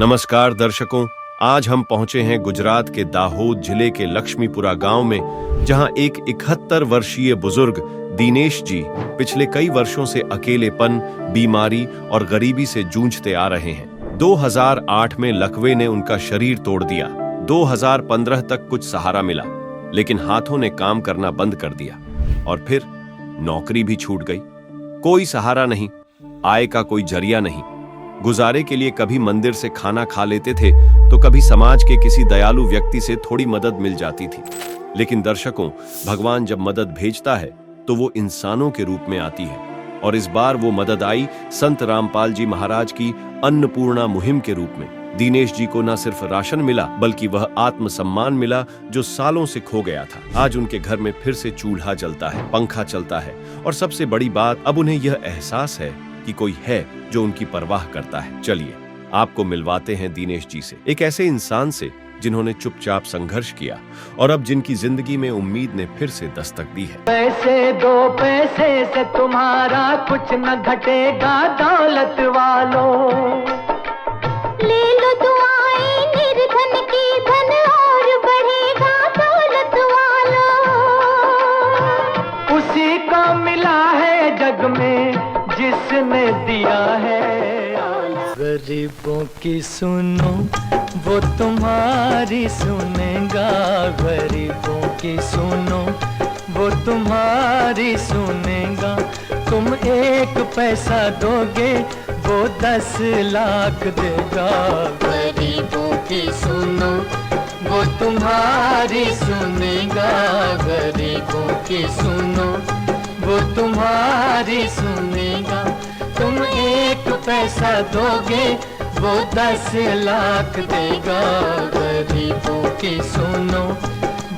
नमस्कार दर्शकों, आज हम पहुंचे हैं गुजरात के दाहोद जिले के लक्ष्मीपुरा गांव में, जहां एक 71 वर्षीय बुजुर्ग दिनेश जी पिछले कई वर्षों से अकेलेपन, बीमारी और गरीबी से जूझते आ रहे हैं। 2008 में लकवे ने उनका शरीर तोड़ दिया। 2015 तक कुछ सहारा मिला, लेकिन हाथों ने काम करना बंद कर दिया और फिर नौकरी भी छूट गई। कोई सहारा नहीं, आय का कोई जरिया नहीं। गुजारे के लिए कभी मंदिर से खाना खा लेते थे तो कभी समाज के किसी दयालु व्यक्ति से थोड़ी मदद मिल जाती थी। लेकिन दर्शकों, भगवान जब मदद भेजता है तो वो इंसानों के रूप में आती है, और इस बार वो मदद आई संत रामपाल जी महाराज की अन्नपूर्णा मुहिम के रूप में। दिनेश जी को न सिर्फ राशन मिला, बल्कि वह आत्मसम्मान मिला जो सालों से खो गया था। आज उनके घर में फिर से चूल्हा जलता है, पंखा चलता है, और सबसे बड़ी बात, अब उन्हें यह एहसास है कि कोई है जो उनकी परवाह करता है। चलिए आपको मिलवाते हैं दिनेश जी से, एक ऐसे इंसान से जिन्होंने चुपचाप संघर्ष किया और अब जिनकी जिंदगी में उम्मीद ने फिर से दस्तक दी है। पैसे दो, पैसे से तुम्हारा कुछ न घटेगा दौलत वालों। ले लो दुआएं निर्धन की, धन और बढ़ेगा दौलत वालों। उसी को मिला है जग में जिसने दिया है। गरीबों की सुनो वो तुम्हारी सुनेगा, गरीबों की सुनो वो तुम्हारी सुनेगा। तुम 1 पैसा दोगे वो 10 लाख देगा। गरीबों की सुनो वो तुम्हारी सुनेगा, गरीबों की सुनो वो तुम्हारी सुनेगा। तुम 1 पैसा दोगे वो 10 लाख देगा। गरीबों की सुनो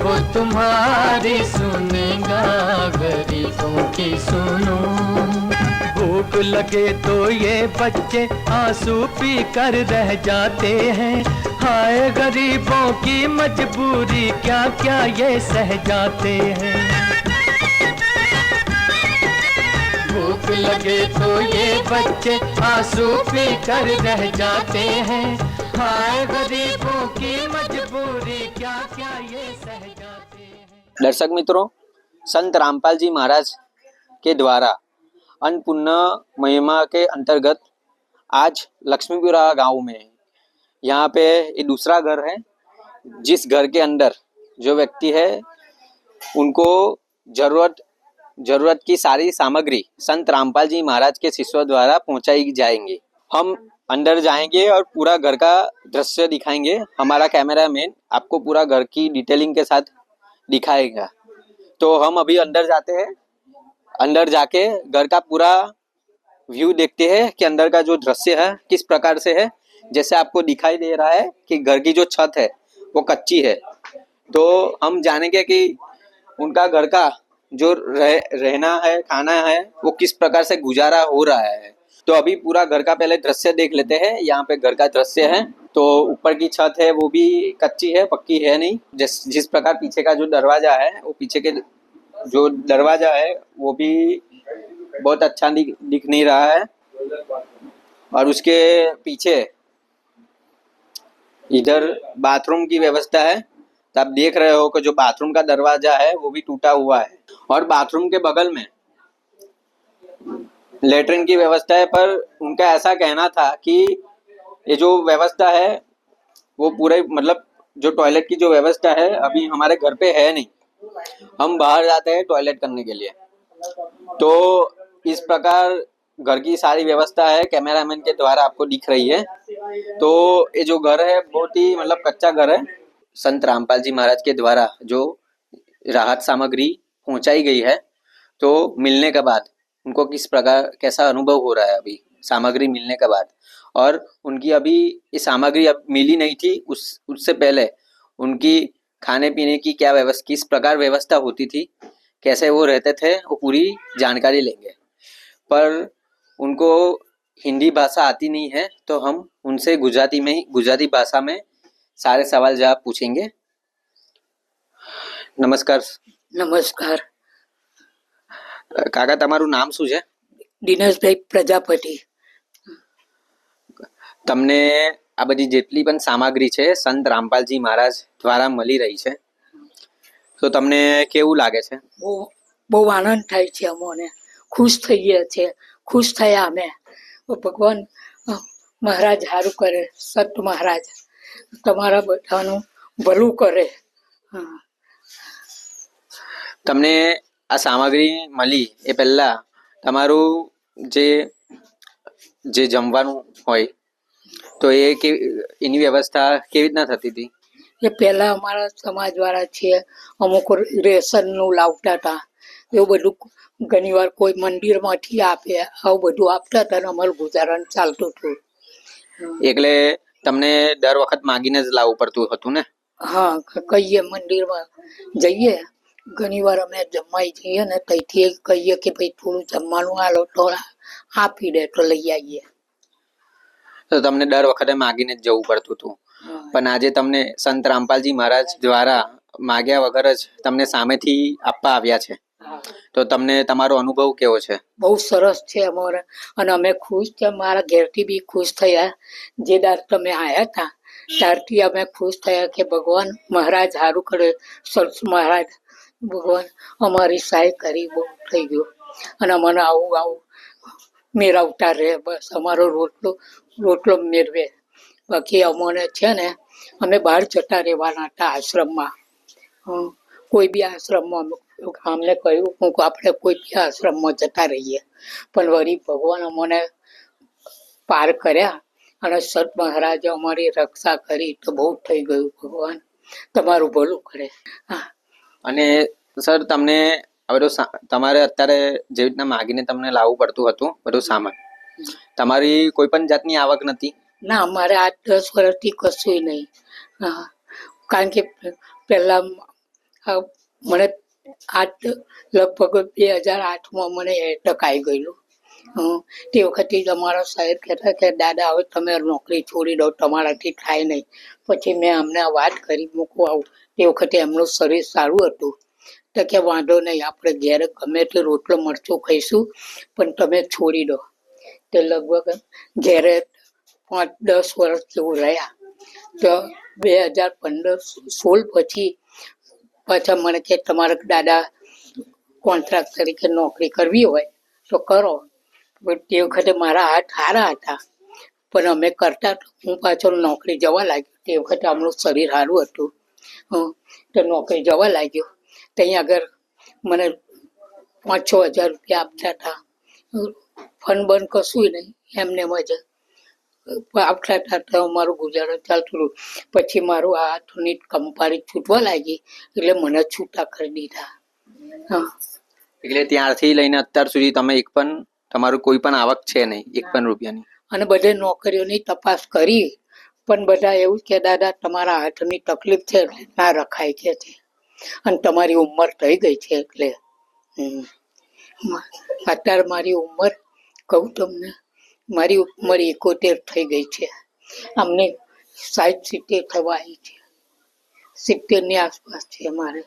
वो तुम्हारी सुनेगा, गरीबों की सुनो। भूख लगे तो ये बच्चे आंसू पी कर रह जाते हैं। हाय गरीबों की मजबूरी, क्या क्या ये सह जाते हैं। भूख लगे तो ये बच्चे आंसू पी कर रह जाते हैं। हाय गरीबों की मजबूरी, क्या क्या ये सह जाते हैं। दर्शक मित्रों, संत रामपाल जी महाराज के द्वारा अन्नपूर्णा महिमा के अंतर्गत आज लक्ष्मीपुरा गांव में, यहाँ पे ये दूसरा घर है, जिस घर के अंदर जो व्यक्ति है उनको जरूरत की सारी सामग्री संत रामपाल जी महाराज के शिष्यों द्वारा पहुंचाई जाएंगी। हम अंदर जाएंगे और पूरा घर का दृश्य दिखाएंगे। हमारा कैमरामैन आपको पूरा घर की डिटेलिंग के साथ दिखाएगा। तो हम अभी अंदर जाते हैं। अंदर जाके घर का पूरा व्यू देखते हैं कि अंदर का जो दृश्य है किस प्रकार से है। जैसे आपको दिखाई दे रहा है कि घर की जो छत है वो कच्ची है, तो हम जानेंगे कि उनका घर का जो रहना है, खाना है, वो किस प्रकार से गुजारा हो रहा है। तो अभी पूरा घर का पहले दृश्य देख लेते हैं। यहाँ पे घर का दृश्य है, तो ऊपर की छत है वो भी कच्ची है, पक्की है नहीं। जिस प्रकार पीछे का जो दरवाजा है, वो पीछे के जो दरवाजा है वो भी बहुत अच्छा दिख नहीं रहा है। और उसके पीछे इधर बाथरूम की व्यवस्था है। तो आप देख रहे हो कि जो बाथरूम का दरवाजा है वो भी टूटा हुआ है, और बाथरूम के बगल में लेटरिन की व्यवस्था है। पर उनका ऐसा कहना था कि ये जो व्यवस्था है वो पूरे मतलब जो टॉयलेट की जो व्यवस्था है अभी हमारे घर पे है नहीं। हम बाहर जाते हैं टॉयलेट करने के लिए। तो इस प्रकार घर की सारी व्यवस्था है, कैमरामैन के द्वारा आपको दिख रही है। तो ये जो घर है बहुत ही मतलब कच्चा घर है। संत रामपाल जी महाराज के द्वारा जो राहत सामग्री पहुंचाई गई है, तो मिलने के बाद उनको किस प्रकार कैसा अनुभव हो रहा है अभी सामग्री मिलने के बाद। और उनकी अभी ये सामग्री अब मिली नहीं थी, उससे पहले उनकी खाने पीने की क्या व्यवस्था, किस प्रकार व्यवस्था होती थी, कैसे वो रहते थे, वो पूरी जानकारी लेंगे। पर उनको हिंदी भाषा आती नहीं है, तो हम उनसे गुजराती भाषा में सारे सवाल जवाब पूछेंगे। नमस्कार। નમસ્કાર. કાકા તમારું નામ શું છે? દિનેશભાઈ પ્રજાપતિ. તમને આ બધી જેટલી પણ સામગ્રી છે સંત રામપાલજી મહારાજ દ્વારા મળી રહી છે, તો તમને કેવું લાગે છે? બહુ બહુ આનંદ થાય છે, અમોને ખુશ થઈએ છે, ખુશ થયા અમે. ભગવાન મહારાજ સારું કરે, સત મહારાજ તમારા બધાનું ભલું કરે. હા. તમને આ સામગ્રી મળી એ પહેલા તમારું જે જે જમવાનું હોય તો એની વ્યવસ્થા કેવી રીતના થતી હતી? એ પહેલા અમારા સમાજ વાળા છે, અમુક રેશનનું લાવતા હતા, એવું બધું ઘણી વાર કોઈ મંદિરમાંથી આપે, આવું બધું આપતા હતા અને અમારું ગુજરાન ચાલતું હતું. એટલે તમને દર વખત માગીને જ લાવવું પડતું હતું ને? હા, કહીએ મંદિરમાં જઈએ, ઘણી વાર અમે જમવાઈ જઈએ ને ત્યાંથી કહીએ કે ભાઈ થોડું જમવાનું આલો તો આપી દે તો લઈ આવીએ. તો તમને દર વખતે માગીને જ જવું પડતું હતું, પણ આજે તમને સંત રામપાલજી મહારાજ દ્વારા માગ્યા વગર જ તમને સામેથી આપવા આવ્યા છે, તો તમને તમારો અનુભવ કેવો છે? બહુ સરસ છે અમારે, અને અમે ખુશ છે. મારા ઘેરથી બી ખુશ થયા. જે દાર તમે આવ્યા હતા ત્યારથી અમે ખુશ થયા કે ભગવાન મહારાજ સારું કરે, સરસ મહારાજ ભગવાન અમારી સહાય કરી, બહુ થઈ ગયું. અને અમને આવું આવું મેળવતા રહે, બસ અમારો રોટલો મેળવે. બાકી અમને છે ને, અમે બહાર જતા રહેવાના હતા આશ્રમમાં. કોઈ બી આશ્રમમાં અમને કહ્યું કે આપણે કોઈ બી આશ્રમમાં જતા રહીએ, પણ વળી ભગવાન અમને પાર કર્યા અને સત મહારાજે અમારી રક્ષા કરી, તો બહુ થઈ ગયું. ભગવાન તમારું ભલું કરે. હા. અને સર તમને હવે તમારે અત્યારે જેવી રીતના માગીને તમને લાવવું પડતું હતું બધું સામાન, તમારી કોઈ પણ જાતની આવક નથી? ના, અમારે 8-10 વર્ષથી કશું નહીં. હા, કારણ કે પહેલા મને લગભગ 2008માં મને એટક આવી ગયેલું. તે વખતે જ અમારા સાહેબ કહેતા કે દાદા હવે તમે નોકરી છોડી દો, તમારાથી થાય નહીં. પછી મેં અમને વાત કરી, મૂકવા આવું. તે વખતે એમનું શરીર સારું હતું, તો કે વાંધો નહીં, આપણે ઘેર ગમે તે રોટલો મરચું ખાઈશું, પણ તમે છોડી દો. તે લગભગ ઘેરે 5-10 વર્ષ જેવું રહ્યા. તો 2016 પછી પાછા મને કે તમારે દાદા કોન્ટ્રાક્ટ તરીકે નોકરી કરવી હોય તો કરો. તે વખતે મારા હાથ સારા હતા, પણ અમે કરતા, હું પાછો નોકરી જવા લાગ્યો. તે વખતે આમનું શરીર સારું હતું, તો નોકરી જવા લાગ્યો. ત્યાં આગળ મને 5-6 હજાર રૂપિયા આપતા હતા. ફન બંધ કશું નહીં, એમને જ આપતા હતા, તો અમારું ગુજરાન ચાલતું હતું. પછી મારું હાથની કંપારી છૂટવા લાગી, એટલે મને છૂટા કરી દીધા. હા. એટલે ત્યારથી લઈને અત્યાર સુધી તમે એક પણ તમારું કોઈ પણ આવક છે નહીં, એક પણ રૂપિયાની? અને બધે નોકરીઓની તપાસ કરી, પણ બધા એવું કે દાદા તમારા હાથની તકલીફ છે, ના રખાય કે છે, અને તમારી ઉંમર થઈ ગઈ છે એટલે. અત્યારે મારી ઉંમર કહું તમને, મારી ઉંમર 71 થઈ ગઈ છે. અમને 60-70 થવા આવી છે, 70 ની આસપાસ છે મારે.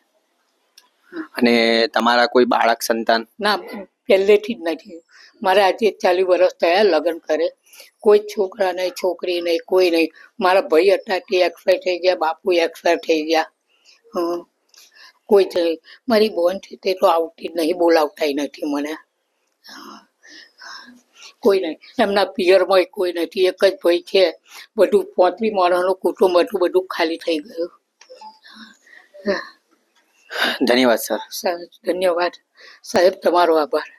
અને તમારા કોઈ બાળક સંતાન? ના, પહેલેથી જ નથી. મારે આજે 40 વર્ષ થયા લગ્ન કરે, કોઈ છોકરા નહીં, છોકરી નહીં, કોઈ નહીં. મારા ભાઈ હતા તે એક્સપાયર થઈ ગયા, બાપુ એક્સપાયર થઈ ગયા. કોઈ જ નહીં. મારી બોન છે તે તો આવતી જ નહીં, બોલાવતા નથી મને. કોઈ નહીં, એમના પિયરમાં કોઈ નથી. એક જ ભાઈ છે, બધું 35 માણસનું કુટુંબ હતું, બધું ખાલી થઈ ગયું. धन्यवाद सर. धन्यवाद साहेब, તમારો આભાર.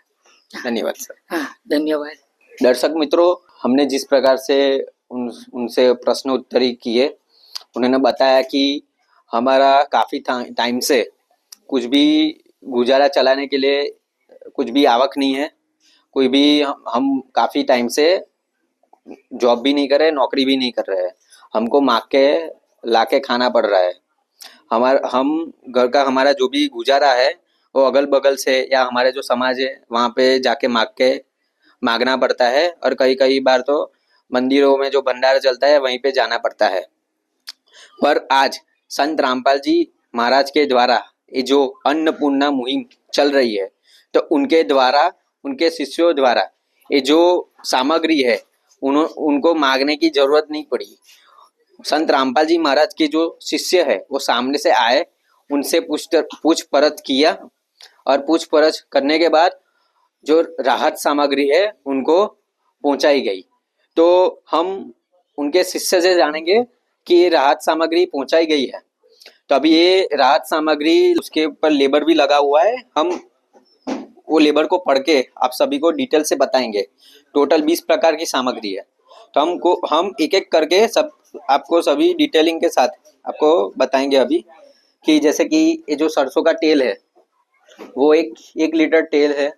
धन्यवाद सर. हाँ, धन्यवाद. दर्शक मित्रों, हमने जिस प्रकार से उनसे प्रश्न उत्तरी किए, उन्होंने बताया कि हमारा काफ़ी टाइम से कुछ भी गुजारा चलाने के लिए कुछ भी आवक नहीं है, कोई भी हम काफ़ी टाइम से जॉब भी नहीं कर रहे, नौकरी भी नहीं कर रहे हैं, हमको मांग के ला के खाना पड़ रहा है. हम घर का हमारा जो भी गुजारा है वो अगल बगल से या हमारे जो समाज है वहाँ पे जाके मांगना पड़ता है, और कई बार तो मंदिरों में जो भंडारा चलता है वहीं पे जाना पड़ता है. पर आज संत रामपाल जी महाराज के द्वारा ये जो अन्नपूर्णा मुहिम चल रही है, तो उनके द्वारा, उनके शिष्यों द्वारा ये जो सामग्री है उनको मांगने की जरूरत नहीं पड़ी. संत रामपाल जी महाराज के जो शिष्य है वो सामने से आए, उनसे पूछ परछ किया और पूछ परछ करने के बाद जो राहत सामग्री है उनको पहुंचाई गई। तो हम उनके शिष्य से जानेंगे कि ये राहत सामग्री पहुंचाई गई है। तो अभी ये राहत सामग्री, उसके ऊपर लेबर भी लगा हुआ है, हम वो लेबर को पढ़ के आप सभी को डिटेल से बताएंगे। टोटल 20 प्रकार की सामग्री है, तो हम एक एक करके सब आपको सभी डिटेलिंग के साथ आपको बताएंगे अभी। कि जैसे कि ये जो सरसों का तेल है वो एक लीटर तेल है,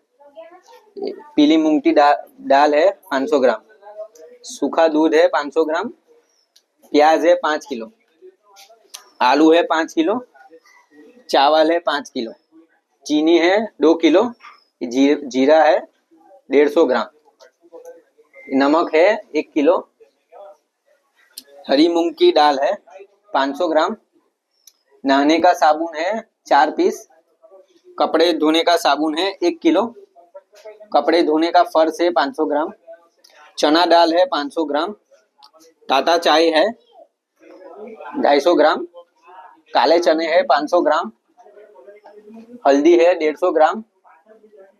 पीली मूंग की दाल है 500 ग्राम, सूखा दूध है 500 ग्राम, प्याज है 5 किलो, आलू है 5 किलो, चावल है 5 किलो, चीनी है 2 किलो, जीरा है 150 ग्राम, नमक है 1 किलो, हरी मूंग की दाल है 500 ग्राम, नहाने का साबुन है 4 पीस, कपड़े धोने का साबुन है 1 किलो, कपड़े धोने का फर्श है 500 ग्राम, चना दाल है 500 ग्राम, टाटा चाय है 250 ग्राम, काले चने है 500 ग्राम, हल्दी है 150 ग्राम,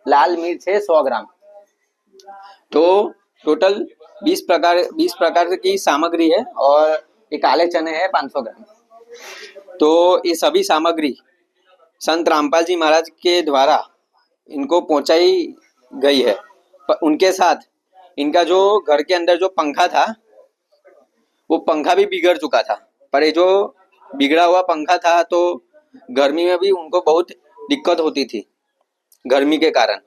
लाल मिर्च है 100 ग्राम। तो टोटल 20 प्रकार की सामग्री है और ये काले चने हैं 500 ग्राम। तो ये सभी सामग्री संत रामपाल जी महाराज के द्वारा इनको पहुंचाई गई है। उनके साथ इनका जो घर के अंदर जो पंखा था वो पंखा भी बिगड़ चुका था, पर ये जो बिगड़ा हुआ पंखा था तो गर्मी में भी उनको बहुत दिक्कत होती थी गर्मी के कारण।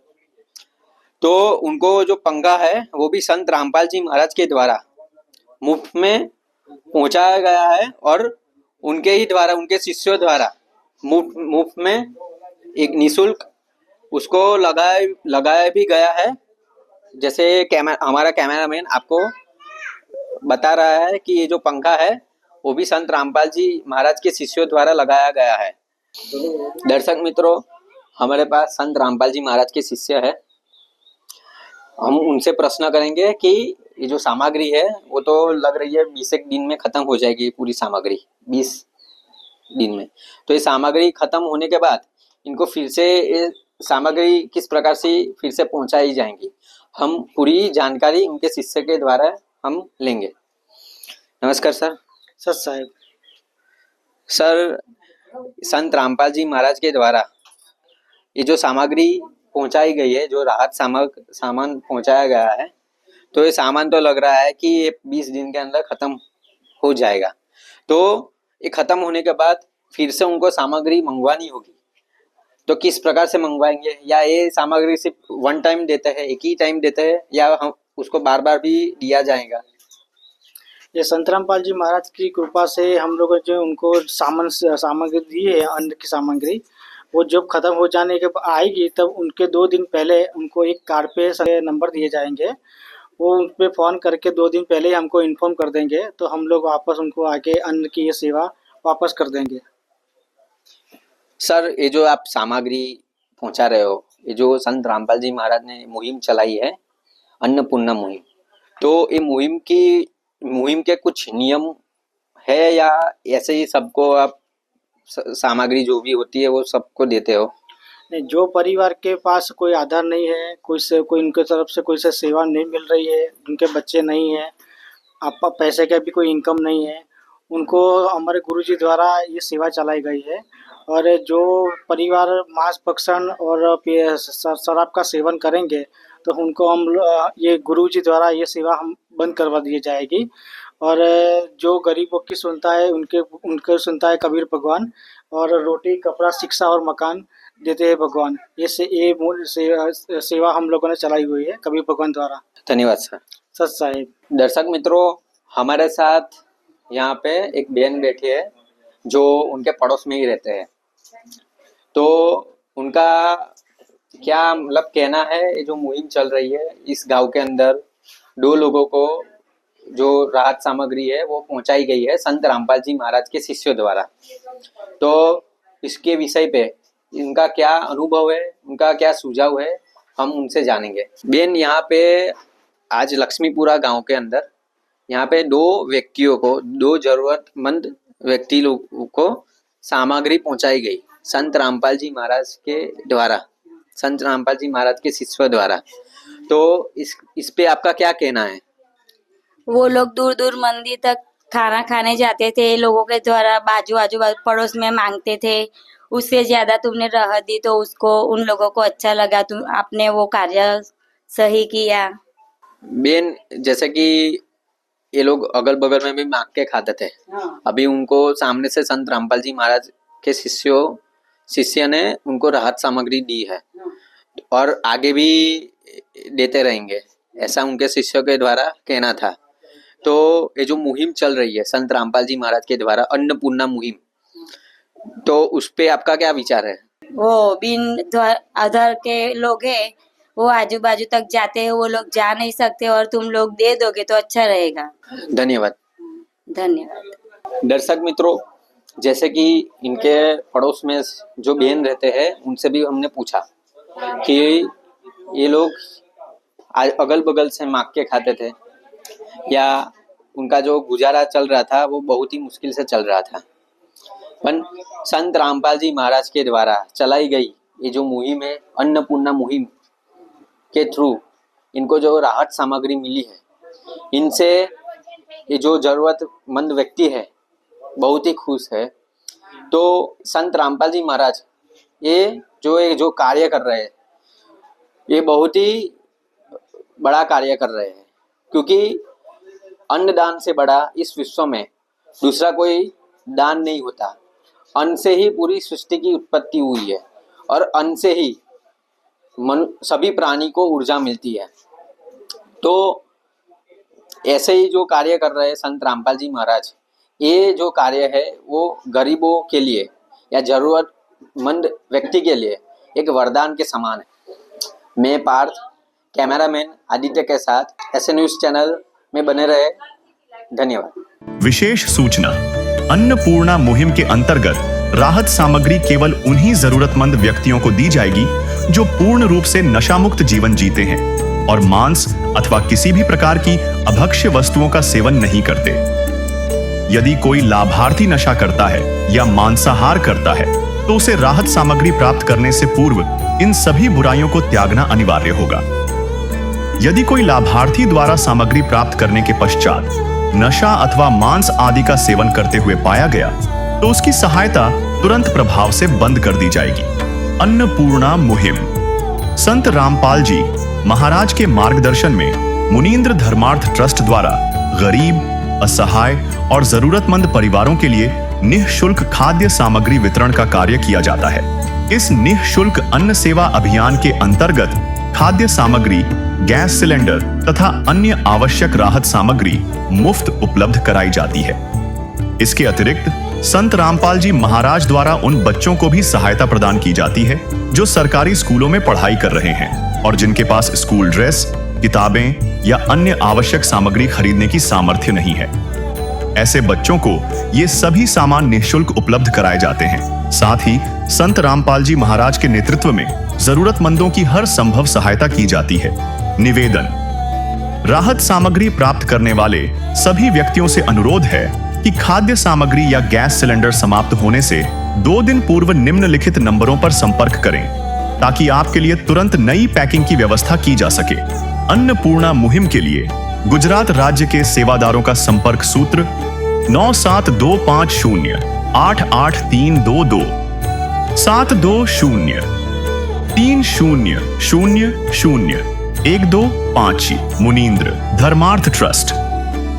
तो उनको जो पंखा है वो भी संत रामपाल जी महाराज के द्वारा मुफ्त में पहुंचाया गया है और उनके ही द्वारा, उनके शिष्यों द्वारा मुफ्त में एक निःशुल्क उसको लगाया भी गया है। जैसे हमारा कैमरामैन आपको बता रहा है कि ये जो पंखा है वो भी संत रामपाल जी महाराज के शिष्यों द्वारा लगाया गया है। दर्शक मित्रों, हमारे पास संत रामपाल जी महाराज के शिष्य है, हम उनसे प्रश्न करेंगे कि ये जो सामग्री है वो तो लग रही है 20 दिन में खत्म हो जाएगी, पूरी सामग्री 20 दिन में। तो ये सामग्री खत्म होने के बाद इनको फिर से ये सामग्री किस प्रकार से फिर से पहुंचाई जाएंगी, हम पूरी जानकारी उनके शिष्य के द्वारा हम लेंगे। नमस्कार सर। सर साहब, सर, संत रामपाल जी महाराज के द्वारा ये जो सामग्री पहुंचाई गई है, जो राहत सामान पहुंचाया गया है, तो ये सामान तो लग रहा है कि ये 20 दिन के अंदर खत्म हो जाएगा। तो ये खत्म होने के बाद फिर से उनको सामग्री मंगवानी होगी, तो किस प्रकार से मंगवाएंगे? या ये सामग्री सिर्फ वन टाइम देते हैं, एक ही टाइम देते हैं, या हम उसको बार बार भी दिया जाएगा? ये संत रामपाल जी महाराज की कृपा से हम लोग जो उनको सामग्री दी है, अन्न की सामग्री, वो जब खत्म हो जाने के बाद आएगी तब उनके 2 दिन पहले उनको एक कार्ड पे नंबर दिए जाएंगे, वो उन पे फ़ोन करके 2 दिन पहले ही हमको इन्फॉर्म कर देंगे, तो हम लोग वापस उनको आके अन्न की ये सेवा वापस कर देंगे। सर, ये जो आप सामग्री पहुंचा रहे हो, ये जो संत रामपाल जी महाराज ने मुहिम चलाई है, अन्नपूर्णा मुहिम, तो ये मुहिम के कुछ नियम है या ऐसे ही सबको आप सामग्री जो भी होती है वो सबको देते हो? जो परिवार के पास कोई आधार नहीं है, कोई उनके तरफ से कोई से सेवा नहीं मिल रही है, उनके बच्चे नहीं है, आपका पैसे का भी कोई इनकम नहीं है, उनको हमारे गुरुजी द्वारा ये सेवा चलाई गई है। और जो परिवार मांस भक्षण और शराब का सेवन करेंगे तो उनको ये गुरुजी द्वारा ये सेवा हम बंद करवा दी जाएगी। और जो गरीबों की सुनता है उनके सुनता है कबीर भगवान, और रोटी कपड़ा शिक्षा और मकान देते हैं भगवान। ये सेवा हम लोगों ने चलाई हुई है कबीर भगवान द्वारा। धन्यवाद सर। सच साहिब। दर्शक मित्रों, हमारे साथ यहाँ पे एक बहन बैठी है जो उनके पड़ोस में ही रहते हैं, तो उनका क्या मतलब कहना है, ये जो मुहिम चल रही है इस गांव के अंदर 2 लोगों को जो राहत सामग्री है वो पहुंचाई गई है संत रामपाल जी महाराज के शिष्यों द्वारा, तो इसके विषय पे इनका क्या अनुभव है, उनका क्या सुझाव है, हम उनसे जानेंगे। बेन, यहाँ पे आज लक्ष्मीपुरा गांव के अंदर यहाँ पे दो जरूरतमंद व्यक्ति लोगों को सामग्री पहुंचाई गई संत रामपाल जी महाराज के द्वारा, संत रामपाल जी महाराज के शिष्य द्वारा। तो इस पे आपका क्या कहना है? वो लोग दूर दूर मंदिर तक खाना खाने जाते थे, लोगों के द्वारा आजू पड़ोस में मांगते थे, उससे ज्यादा तुमने राहत दी तो उसको उन लोगों को अच्छा लगा, तुम आपने वो कार्य सही किया। बेन, जैसे कि ये लोग अगल बगल में भी मांग के खाते थे, अभी उनको सामने से संत रामपाल जी महाराज के शिष्य ने उनको राहत सामग्री दी है और आगे भी देते रहेंगे, ऐसा उनके शिष्यों के द्वारा कहना था। तो ये जो मुहिम चल रही है संत रामपाल जी महाराज के द्वारा, अन्नपूर्णा मुहिम, तो उस पे आपका क्या विचार है? वो बिन आधार के लोग है, वो आजू बाजू तक जाते हैं, वो लोग जा नहीं सकते और तुम लोग दे दोगे तो अच्छा रहेगा। धन्यवाद। धन्यवाद। दर्शक मित्रों, जैसे कि इनके पड़ोस में जो बहन रहते हैं उनसे भी हमने पूछा कि ये लोग अगल बगल से मांग के खाते थे या उनका जो गुजारा चल रहा था वो बहुत ही मुश्किल से चल रहा था, पर संत रामपाल जी महाराज के द्वारा चलाई गई ये जो मुहिम है, अन्नपूर्णा मुहिम के थ्रू इनको जो राहत सामग्री मिली है, इनसे ये जो जरूरतमंद व्यक्ति है बहुत ही खुश है। तो संत रामपाल जी महाराज ये जो कार्य कर रहे हैं, ये बहुत ही बड़ा कार्य कर रहे हैं, क्योंकि अन्नदान से बड़ा इस विश्व में दूसरा कोई दान नहीं होता। अन्न से ही पूरी सृष्टि की उत्पत्ति हुई है और अन्न से ही सभी प्राणी को ऊर्जा मिलती है। तो ऐसे ही जो कार्य कर रहे हैं संत रामपाल जी महाराज, ये जो कार्य है वो गरीबों के लिए या जरूरतमंद व्यक्ति के लिए एक वरदान के समान है। मैं पार्थ, कैमरामैन आदित्य के साथ ऐसे न्यूज चैनल में बने रहे। धन्यवाद। विशेष सूचना, अन्नपूर्णा मुहिम के अंतर्गत राहत सामग्री केवल उन्हीं जरूरतमंद व्यक्तियों को दी जाएगी जो पूर्ण रूप से नशामुक्त जीवन जीते हैं और मांस अथवा किसी भी प्रकार की अभक्ष्य वस्तुओं का सेवन नहीं करते। यदि कोई लाभार्थी नशा करता है या मांसाहार करता है तो उसे राहत सामग्री प्राप्त करने से पूर्व इन सभी बुराइयों को त्यागना अनिवार्य होगा। यदि कोई लाभार्थी द्वारा सामग्री प्राप्त करने के पश्चात नशा अथवा मांस आदि का सेवन करते हुए पाया गया तो उसकी सहायता तुरंत प्रभाव से बंद कर दी जाएगी। अन्नपूर्णा मुहिम संत रामपाल जी महाराज के मार्गदर्शन में मुनींद्र धर्मार्थ ट्रस्ट द्वारा गरीब, असहाय और जरूरतमंद परिवारों के लिए निःशुल्क खाद्य सामग्री वितरण का कार्य किया जाता है। इस निःशुल्क अन्न सेवा अभियान के अंतर्गत खाद्य सामग्री, गैस सिलेंडर तथा अन्य आवश्यक राहत सामग्री मुफ्त उपलब्ध कराई जाती है। इसके अतिरिक्त संत रामपाल जी महाराज द्वारा उन बच्चों को भी सहायता प्रदान की जाती है जो सरकारी स्कूलों में पढ़ाई कर रहे हैं और जिनके पास स्कूल ड्रेस, किताबें या अन्य आवश्यक सामग्री खरीदने की सामर्थ्य नहीं है। ऐसे बच्चों को ये सभी सामान निःशुल्क उपलब्ध कराए जाते हैं। साथ ही संत रामपाल जी महाराज के नेतृत्व में जरूरतमंदों की हर संभव सहायता की जाती है। निवेदन, राहत सामग्री प्राप्त करने वाले सभी व्यक्तियों से अनुरोध है कि खाद्य सामग्री या गैस सिलेंडर समाप्त होने से 2 दिन पूर्व निम्नलिखित नंबरों पर संपर्क करें ताकि आपके लिए तुरंत नई पैकिंग की व्यवस्था की जा सके। अन्नपूर्णा मुहिम के लिए गुजरात राज्य के सेवादारों का संपर्क सूत्र 9725088322 72030001250 मुनींद्र धर्मार्थ ट्रस्ट।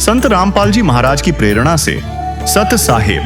संत रामपाल जी महाराज की प्रेरणा से सत साहेब